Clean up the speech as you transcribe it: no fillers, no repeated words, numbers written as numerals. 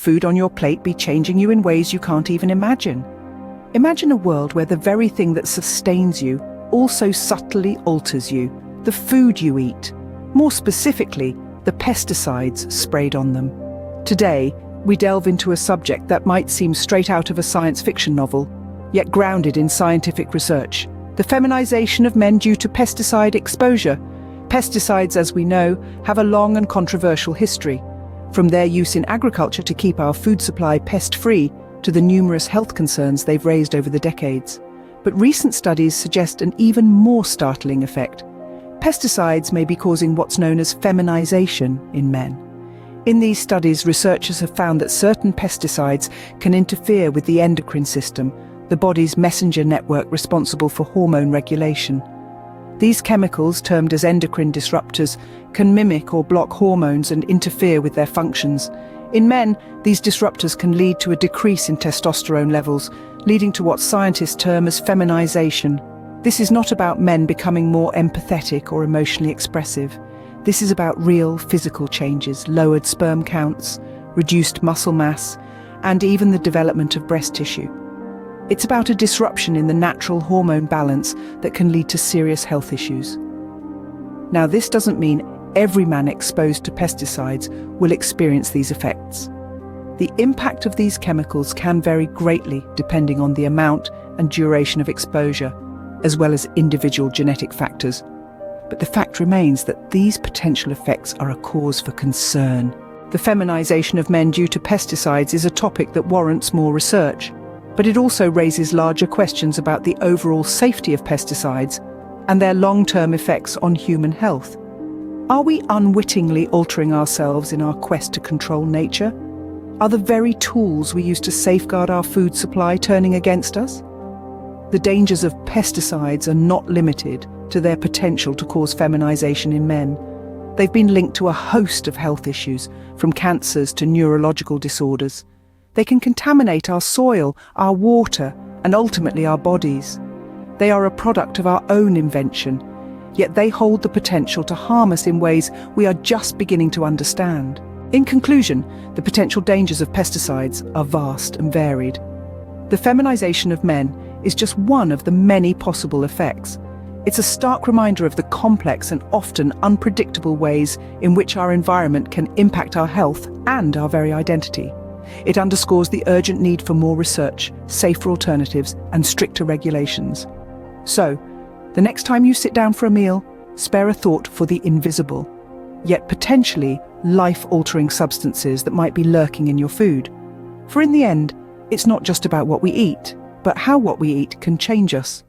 food on your plate be changing you in ways you can't even imagine? Imagine a world where the very thing that sustains you also subtly alters you, the food you eat. More specifically, the pesticides sprayed on them. Today, we delve into a subject that might seem straight out of a science fiction novel, yet grounded in scientific research: the feminization of men due to pesticide exposure. Pesticides, as we know, have a long and controversial history, from their use in agriculture to keep our food supply pest-free to the numerous health concerns they've raised over the decades. But recent studies suggest an even more startling effect. Pesticides may be causing what's known as feminization in men. In these studies, researchers have found that certain pesticides can interfere with the endocrine system, the body's messenger network responsible for hormone regulation. These chemicals, termed as endocrine disruptors, can mimic or block hormones and interfere with their functions. In men, these disruptors can lead to a decrease in testosterone levels, leading to what scientists term as feminization. This is not about men becoming more empathetic or emotionally expressive. This is about real physical changes: lowered sperm counts, reduced muscle mass, and even the development of breast tissue. It's about a disruption in the natural hormone balance that can lead to serious health issues. Now, this doesn't mean every man exposed to pesticides will experience these effects. The impact of these chemicals can vary greatly depending on the amount and duration of exposure, as well as individual genetic factors. But the fact remains that these potential effects are a cause for concern. The feminization of men due to pesticides is a topic that warrants more research, but it also raises larger questions about the overall safety of pesticides and their long-term effects on human health. Are we unwittingly altering ourselves in our quest to control nature? Are the very tools we use to safeguard our food supply turning against us? The dangers of pesticides are not limited to their potential to cause feminization in men. They've been linked to a host of health issues, from cancers to neurological disorders. They can contaminate our soil, our water, and ultimately our bodies. They are a product of our own invention, yet they hold the potential to harm us in ways we are just beginning to understand. In conclusion, the potential dangers of pesticides are vast and varied. The feminization of men is just one of the many possible effects. It's a stark reminder of the complex and often unpredictable ways in which our environment can impact our health and our very identity. It underscores the urgent need for more research, safer alternatives, and stricter regulations. So, the next time you sit down for a meal, spare a thought for the invisible, yet potentially life-altering substances that might be lurking in your food. For in the end, it's not just about what we eat, but how what we eat can change us.